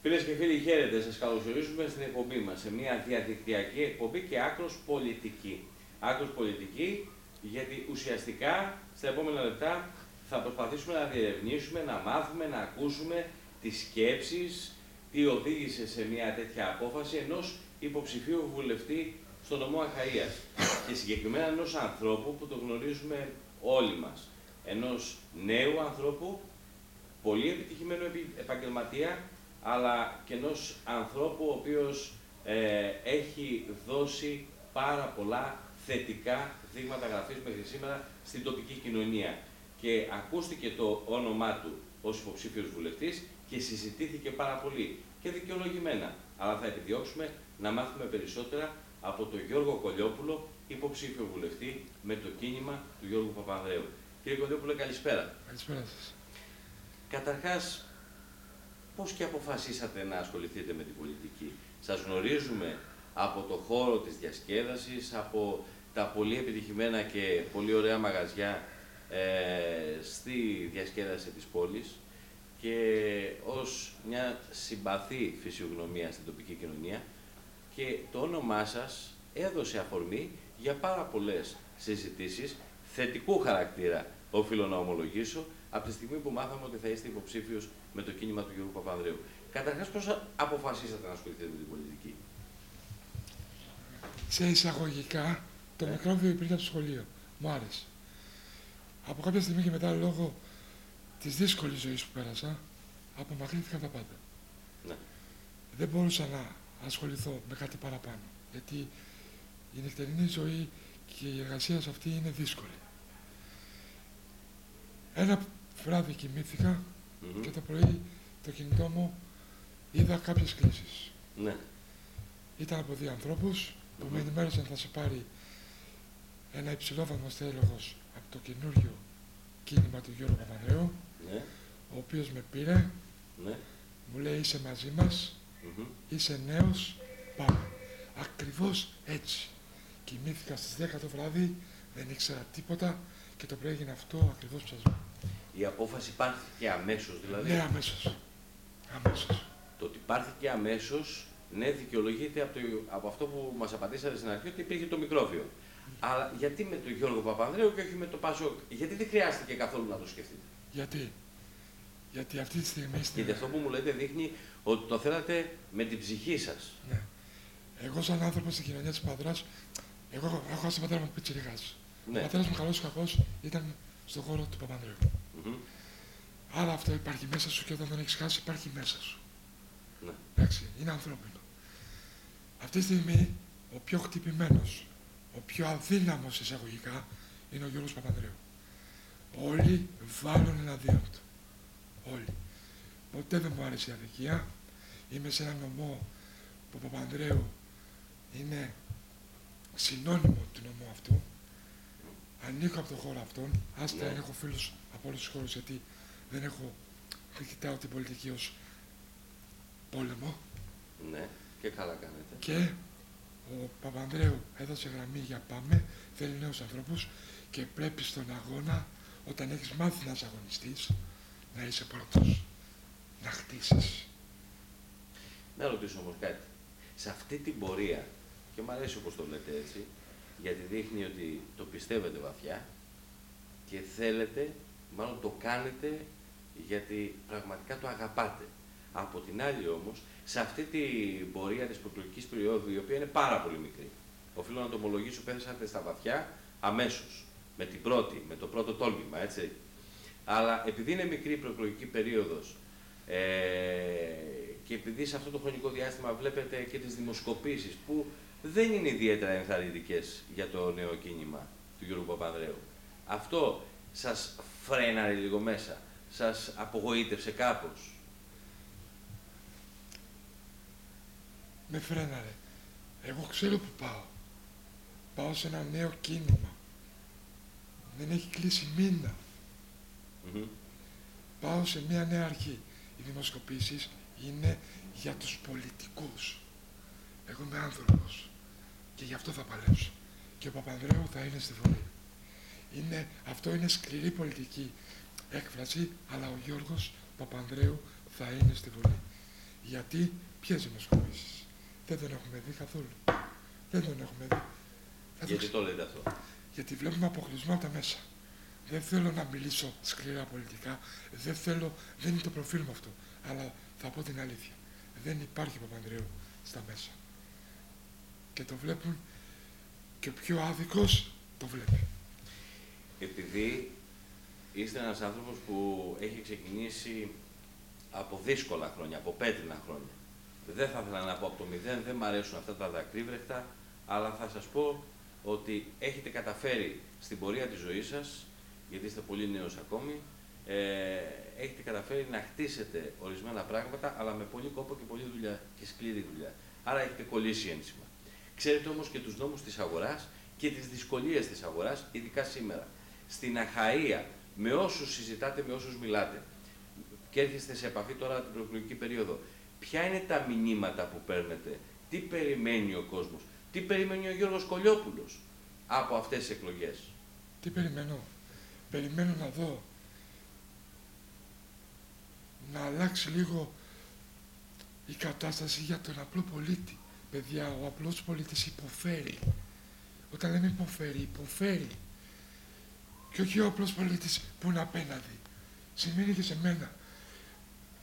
Φίλες και φίλοι, χαίρετε. Σας καλωσορίζουμε στην εκπομπή μας, σε μια διαδικτυακή εκπομπή και άκρως πολιτική. Άκρως πολιτική, γιατί ουσιαστικά στα επόμενα λεπτά θα προσπαθήσουμε να διερευνήσουμε, να μάθουμε, να ακούσουμε τις σκέψεις, τι οδήγησε σε μια τέτοια απόφαση ενός υποψηφίου βουλευτή στο νομό Αχαΐας. Και συγκεκριμένα ενός ανθρώπου που το γνωρίζουμε όλοι μας. Ενός νέου ανθρώπου, πολύ επιτυχημένου επαγγελματία, αλλά και ενός ανθρώπου ο οποίος έχει δώσει πάρα πολλά θετικά δείγματα γραφής μέχρι σήμερα στην τοπική κοινωνία. Και ακούστηκε το όνομά του ως υποψήφιος βουλευτής και συζητήθηκε πάρα πολύ και δικαιολογημένα. Αλλά θα επιδιώξουμε να μάθουμε περισσότερα από τον Γιώργο Κολιόπουλο, υποψήφιο βουλευτή με το κίνημα του Γιώργου Παπανδρέου. Κύριε Κολιόπουλο, καλησπέρα. Καλησπέρα σας. Καταρχάς, πώς και αποφασίσατε να ασχοληθείτε με την πολιτική? Σας γνωρίζουμε από το χώρο της διασκέδασης, από τα πολύ επιτυχημένα και πολύ ωραία μαγαζιά στη διασκέδαση της πόλης και ως μια συμπαθή φυσιογνωμία στην τοπική κοινωνία, και το όνομά σας έδωσε αφορμή για πάρα πολλές συζητήσεις θετικού χαρακτήρα, οφείλω να ομολογήσω, από τη στιγμή που μάθαμε ότι θα είστε υποψήφιος με το κίνημα του Γιώργου Παπανδρέου. Καταρχάς, πώς αποφασίσατε να ασχοληθείτε με την πολιτική? Σε εισαγωγικά, το μικρόβιο υπήρχε από το σχολείο. Μου άρεσε. Από κάποια στιγμή και μετά, λόγω της δύσκολης ζωής που πέρασα, απομακρύνθηκαν τα πάντα. Ναι. Δεν μπορούσα να ασχοληθώ με κάτι παραπάνω. Γιατί η νυχτερινή ζωή και η εργασία σε αυτή είναι δύσκολη. Ένα βράδυ κοιμήθηκα και το πρωί το κινητό μου είδα κάποιες κλήσεις. Ναι. Ήταν από δύο ανθρώπους που με ενημέρωσαν θα σε πάρει ένα υψηλόβαθμο στέλεχος από το καινούριο κίνημα του Γιώργου Παπανδρέου, Ναι. ο οποίος με πήρε, Ναι. μου λέει είσαι μαζί μας, είσαι νέος, πάμε. Ακριβώς έτσι. Κοιμήθηκα στις 10 το βράδυ, δεν ήξερα τίποτα και το πρωί έγινε αυτό ακριβώς που σας λέω. Η απόφαση πάρθηκε αμέσως, δηλαδή? Ναι, αμέσως. Αμέσως. Το ότι πάρθηκε αμέσως, ναι, δικαιολογείται από αυτό που μας απαντήσατε στην αρχή, ότι υπήρχε το μικρόβιο. Αλλά γιατί με τον Γιώργο Παπανδρέου και όχι με το Πασόκ? Γιατί δεν χρειάστηκε καθόλου να το σκεφτείτε? Γιατί αυτή τη στιγμή... Γιατί αυτό που μου λέτε δείχνει ότι το θέλατε με την ψυχή σας. Ναι. Εγώ σαν άνθρωπος στην κοινωνία της Παδράς, εγώ έχω χάσει τον πατέρα μου πιτσιρικάς. Ναι. Ο πατέρας μου, καλός ή κακός, ήταν στον χώρο του Παπανδρέου. Άρα αυτό υπάρχει μέσα σου και όταν δεν έχεις χάσει υπάρχει μέσα σου. Ναι. Εντάξει, είναι ανθρώπινο. Αυτή τη στιγμή ο πιο χτυπημένος, ο πιο αδύναμος εισαγωγικά είναι ο Γιώργος Παπανδρέου. Όλοι βάλουν εναντίον του. Όλοι. Ποτέ δεν μου άρεσε η αδικία. Είμαι σε ένα νομό που ο Παπανδρέου είναι συνώνυμο του νομού αυτού. Ανήκω από τον χώρο αυτόν. Άστα, έχω φίλους από όλους τους χώρους, γιατί δεν κοιτάω την πολιτική ως πόλεμο. Ναι, και καλά κάνετε. Και ο Παπανδρέου έδωσε γραμμή για πάμε, θέλει νέους ανθρώπους και πρέπει στον αγώνα, όταν έχεις μάθει να είσαι αγωνιστής, να είσαι πρώτος, να χτίσεις. Να ρωτήσω όμως κάτι. Σε αυτή την πορεία, και μου αρέσει όπως το λέτε έτσι, γιατί δείχνει ότι το πιστεύετε βαθιά και θέλετε, μάλλον το κάνετε γιατί πραγματικά το αγαπάτε. Από την άλλη όμως, σε αυτή την πορεία της προεκλογικής περίοδου, η οποία είναι πάρα πολύ μικρή, οφείλω να το ομολογήσω, πέσατε στα βαθιά αμέσως, με το πρώτο τόλμημα, έτσι. Αλλά επειδή είναι μικρή η προεκλογική περίοδος και επειδή σε αυτό το χρονικό διάστημα βλέπετε και τις δημοσκοπήσεις που δεν είναι ιδιαίτερα ενθαρρυντικές για το νέο κίνημα του Γιώργου Παπανδρέου, αυτό σας φρέναρε λίγο μέσα, σας απογοήτευσε κάπως? Με φρέναρε. Εγώ ξέρω που πάω. Πάω σε ένα νέο κίνημα. Δεν έχει κλείσει μήνα. Πάω σε μια νέα αρχή. Οι δημοσκοπήσεις είναι για τους πολιτικούς. Εγώ είμαι άνθρωπος και γι' αυτό θα παλέψω. Και ο Παπανδρέου θα είναι στη Βουλή. Αυτό είναι σκληρή πολιτική έκφραση, αλλά ο Γιώργος Παπανδρέου θα είναι στη Βουλή. Γιατί, ποιες δημοσκοπήσεις? Δεν τον έχουμε δει καθόλου. Δεν τον έχουμε δει. Γιατί το λέτε αυτό? Γιατί βλέπουμε αποκλεισμό από τα μέσα. Δεν θέλω να μιλήσω σκληρά πολιτικά, δεν είναι το προφίλ μου αυτό. Αλλά θα πω την αλήθεια. Δεν υπάρχει Παπανδρέου στα μέσα. Και το βλέπουν και ο πιο άδικος το βλέπει. Επειδή είστε ένας άνθρωπος που έχει ξεκινήσει από δύσκολα χρόνια, από πέτρινα χρόνια. Δεν θα ήθελα να πω από το μηδέν, δεν μου αρέσουν αυτά τα δακρύβρεχτα, αλλά θα σας πω ότι έχετε καταφέρει στην πορεία της ζωής σας, γιατί είστε πολύ νέος ακόμη, έχετε καταφέρει να χτίσετε ορισμένα πράγματα, αλλά με πολύ κόπο και πολλή δουλειά και σκληρή δουλειά. Άρα έχετε κολλήσει ένσημα. Ξέρετε όμως και τους νόμους της αγοράς και τις δυσκολίες της αγοράς, ειδικά σήμερα. Στην Αχαΐα, με όσους συζητάτε, με όσους μιλάτε, και έρχεστε σε επαφή τώρα την προεκλογική περίοδο, ποια είναι τα μηνύματα που παίρνετε, τι περιμένει ο κόσμος, τι περιμένει ο Γιώργος Κολιόπουλος από αυτές τις εκλογές? Τι περιμένω? Περιμένω να δω να αλλάξει λίγο η κατάσταση για τον απλό πολίτη. Παιδιά, ο απλός πολίτης υποφέρει. Όταν λέμε υποφέρει, υποφέρει. Και όχι ο απλός πολίτης που είναι απέναντι. Σημαίνει και σε μένα.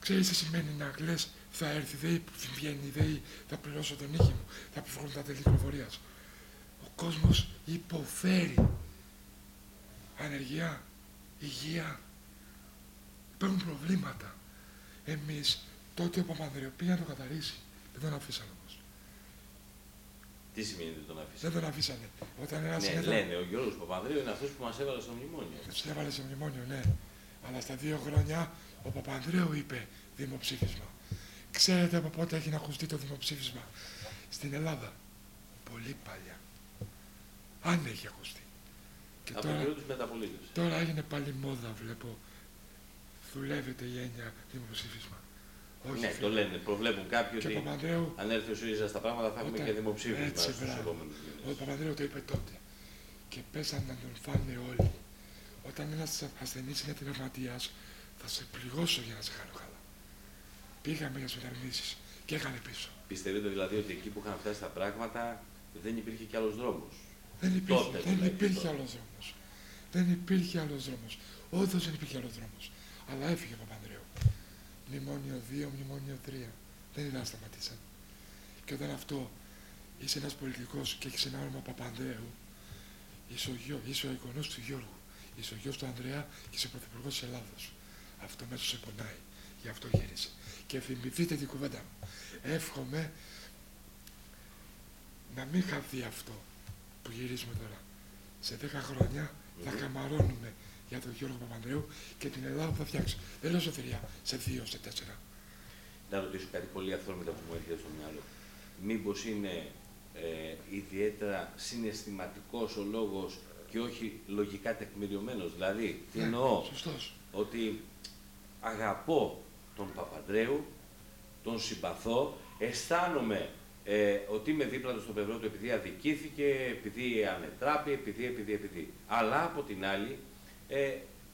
Ξέρεις τι σημαίνει να λες, θα έρθει ΔΕΗ, βγαίνει ΔΕΗ, θα πληρώσω τον νίκη μου, θα επιβάλλουν τα τέλη κυκλοφορίας. Ο κόσμος υποφέρει. Ανεργία, υγεία, υπάρχουν προβλήματα. Εμείς τότε ο Παπανδρέου πήγε να το καθαρίσει. Δεν τον αφήσανε όμως. Τι σημαίνει δεν τον αφήσανε? Δεν τον αφήσανε. Όταν ναι, λένε ο Γιώργος Παπανδρέου είναι αυτός που μας έβαλε στο μνημόνιο. Μας έβαλε στο μνημόνιο, ναι. Αλλά στα 2 χρόνια ο Παπανδρέου είπε δημοψήφισμα. Ξέρετε από πότε έχει να ακουστεί το δημοψήφισμα στην Ελλάδα? Πολύ παλιά. Αν έχει ακουστεί. Και από τον τους μεταπολίτευση. Τώρα έγινε πάλι μόδα, βλέπω. Δουλεύεται η έννοια δημοψήφισμα. Όχι, ναι, το λένε, προβλέπουν κάποιοι ότι Παπανδρέου, αν έρθει ο ΣΥΡΙΖΑ στα πράγματα θα έχουμε και δημοψήφισμα στους επόμενους μήνες. Ο Παπανδρέου το είπε τότε. Και πέσαν να τον φάνε όλοι. Όταν ένας ασθενής είναι τραυματίας, θα σε πληγώσω για να σε κάνω καλά. Πήγαμε για τις μεταρρυθμίσεις και έκανε πίσω. Πιστεύετε δηλαδή ότι εκεί που είχαν φτάσει τα πράγματα δεν υπήρχε κι άλλος δρόμος? Δεν υπήρχε άλλος δρόμος. Δεν υπήρχε άλλος δρόμος. Όντως δεν υπήρχε άλλος δρόμος. Αλλά έφυγε ο Παπανδρέου. Μνημόνιο 2, μνημόνιο 3. Δεν είδα να σταματήσαν. Και όταν αυτό είσαι ένας πολιτικός και έχεις ένα όνομα Παπανδρέου, είσαι ο εγγονός του Γιώργου, είσαι ο γιος του Ανδρέα και είσαι πρωθυπουργός της Ελλάδος. Αυτό μέσα σε πονάει. Γι' αυτό γύρισε. Και θυμηθείτε την κουβέντα μου. Εύχομαι να μην χαθεί αυτό που γυρίζουμε τώρα. Σε 10 χρόνια θα καμαρώνουμε για τον Γιώργο Παπανδρέου και την Ελλάδα που θα φτιάξει. Δεν λέω σωτηρία, σε 2, σε 4. Να ρωτήσω κάτι πολύ αυθόρμητα που μου έρχεται στο μυαλό. Μήπως είναι ιδιαίτερα συναισθηματικός ο λόγος και όχι λογικά τεκμηριωμένος? Δηλαδή, τι εννοώ? Σωστός. Ότι αγαπώ τον Παπανδρέου, τον συμπαθώ, αισθάνομαι ότι είμαι δίπλα του στο πλευρό του επειδή αδικήθηκε, επειδή ανετράπη, επειδή. Αλλά από την άλλη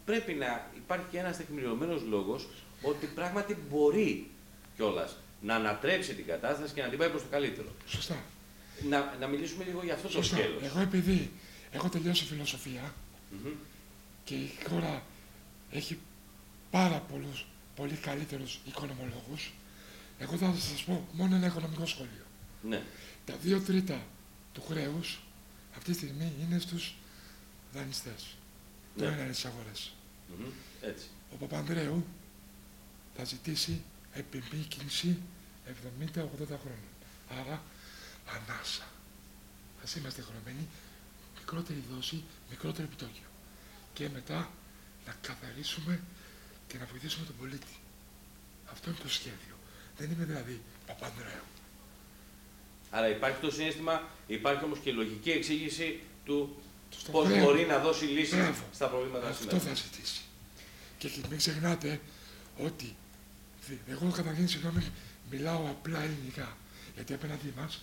πρέπει να υπάρχει και ένας τεκμηριωμένος λόγος ότι πράγματι μπορεί κιόλας να ανατρέψει την κατάσταση και να την πάει προς το καλύτερο. Σωστά. Να μιλήσουμε λίγο για αυτό το σκέλος. Εγώ επειδή έχω τελειώσει φιλοσοφία και η χώρα έχει πάρα πολύ καλύτερους οικονομολόγους, εγώ θα σας πω μόνο ένα οικονομικό σχόλιο. Ναι. Τα 2/3 του χρέους αυτή τη στιγμή είναι στους δανειστές. Το ένα είναι στις αγορές. Έτσι. Ο Παπανδρέου θα ζητήσει επιμήκυνση 70-80 χρόνων. Άρα, ανάσα. Ας είμαστε χρεωμένοι, μικρότερη δόση, μικρότερο επιτόκιο. Και μετά να καθαρίσουμε και να βοηθήσουμε τον πολίτη. Αυτό είναι το σχέδιο. Δεν είμαι δηλαδή Παπανδρέου. Άρα υπάρχει το συναίσθημα, υπάρχει όμως και η λογική εξήγηση του πώς μπορεί να δώσει λύση στα προβλήματα σήμερα. Αυτό θα ζητήσει. Και μην ξεχνάτε ότι εγώ καταρχήν συγγνώμη μιλάω απλά ελληνικά. Γιατί απέναντί μας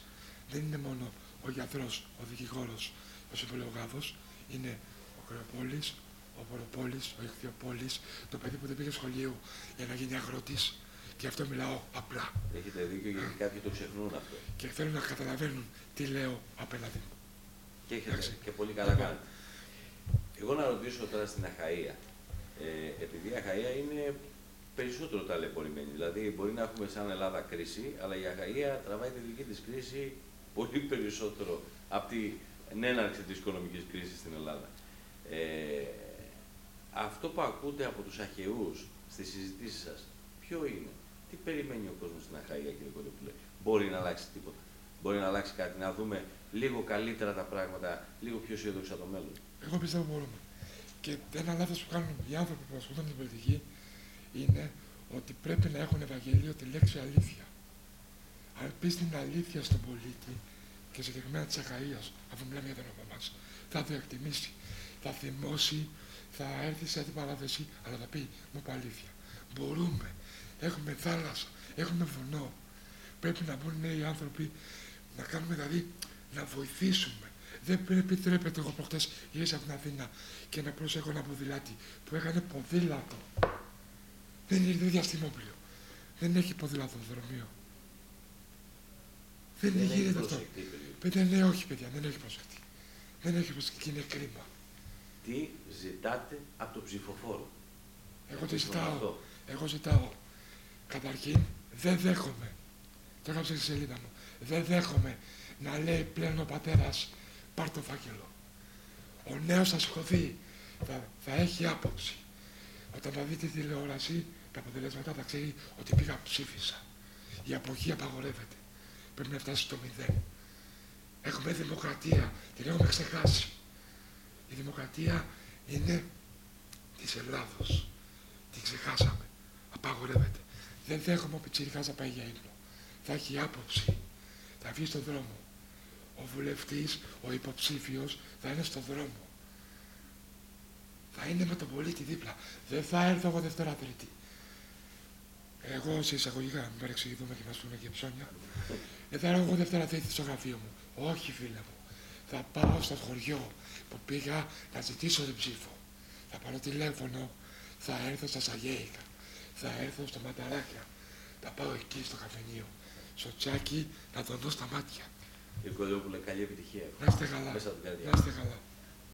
δεν είναι μόνο ο γιατρός, ο δικηγόρος, ο συμβολογάδος, είναι ο Κρεοπόλης, ο Βοροπόλης, ο Εχθιοπόλης, το παιδί που δεν πήγε σχολείο για να γίνει αγρότης Γι' αυτό μιλάω απλά. Έχετε δίκιο, γιατί κάποιοι το ξεχνούν αυτό. Και θέλουν να καταλαβαίνουν τι λέω απέναντι μου. Και έχετε και πολύ καλά κάνετε. Εγώ να ρωτήσω τώρα στην Αχαΐα. Επειδή η Αχαΐα είναι περισσότερο ταλαιπωρημένη. Δηλαδή, μπορεί να έχουμε σαν Ελλάδα κρίση, αλλά η Αχαΐα τραβάει τη δική της κρίση πολύ περισσότερο από την έναρξη της οικονομικής κρίσης στην Ελλάδα. Αυτό που ακούτε από τους Αχαιούς στις συζητήσεις σας, ποιο είναι? Τι περιμένει ο κόσμος στην Αχαΐα, κύριε Κοντοπούλε? Μπορεί να αλλάξει τίποτα? Μπορεί να αλλάξει κάτι, να δούμε λίγο καλύτερα τα πράγματα, λίγο πιο αισιόδοξα το μέλλον? Εγώ πιστεύω μπορούμε. Και ένα λάθος που κάνουν οι άνθρωποι που ασχολούνται με την πολιτική είναι ότι πρέπει να έχουν Ευαγγελίο τη λέξη αλήθεια. Αν πεις την αλήθεια στον πολίτη και συγκεκριμένα της Αχαΐας, αφού μιλάμε για τον όνομα μας, θα το εκτιμήσει, θα θυμώσει, θα έρθει σε αντιπαράθεση, αλλά θα πει, μου πω αλήθεια. Μπορούμε. Έχουμε θάλασσα, έχουμε βουνό. Πρέπει να μπουν νέοι άνθρωποι, να κάνουμε δηλαδή, να βοηθήσουμε. Δεν επιτρέπεται. Εγώ προχτές γύρισα από την Αθήνα και να προσέχω ένα ποδηλάτη που έκανε ποδήλατο. Δεν είναι διαστημόπλιο. Δεν έχει ποδηλατοδρομίο. Δεν γίνεται αυτό. Παιδιά, ναι, όχι παιδιά, δεν έχει προσεχτεί. Δεν έχει προσεχτεί και είναι κρίμα. Τι ζητάτε από τον ψηφοφόρο? Εγώ ζητάω. Καταρχήν, δεν δέχομαι. Το έγραψα στη σελίδα μου. Δεν δέχομαι να λέει πλέον ο πατέρας, πάρ' το φάκελο. Ο νέος θα σηκωθεί, θα έχει άποψη. Όταν θα δει τη τηλεόραση, τα αποτελέσματα θα ξέρει ότι πήγα ψήφισα. Η αποχή απαγορεύεται. Πρέπει να φτάσει στο 0. Έχουμε δημοκρατία, την έχουμε ξεχάσει. Η δημοκρατία είναι της Ελλάδος. Την ξεχάσαμε. Απαγορεύεται. Δεν δέχομαι ο πιτσιρικάς να πάει για ύπνο. Θα έχει άποψη. Θα βγει στον δρόμο. Ο βουλευτής, ο υποψήφιος θα είναι στον δρόμο. Θα είναι με τον πολίτη δίπλα. Δεν θα έρθω εγώ Δευτέρα Τρίτη. Εγώ σε εισαγωγικά, μην παρεξηγηθούμε και μας πούνε και ψώνια. Δεν θα έρθω εγώ Δευτέρα Τρίτη στο γραφείο μου. Όχι φίλε μου. Θα πάω στο χωριό που πήγα να ζητήσω την ψήφο. Θα πάρω τηλέφωνο. Θα έρθω στα Σαγέικα. Θα έρθω στο Μανταράκια. Θα πάω εκεί στο καφενείο. Στο τσάκι να τον δω στα μάτια. Κύριε Κοντοπούλε, καλή επιτυχία. Να είστε καλά. Μέσα από την καρδιά. Να είστε καλά.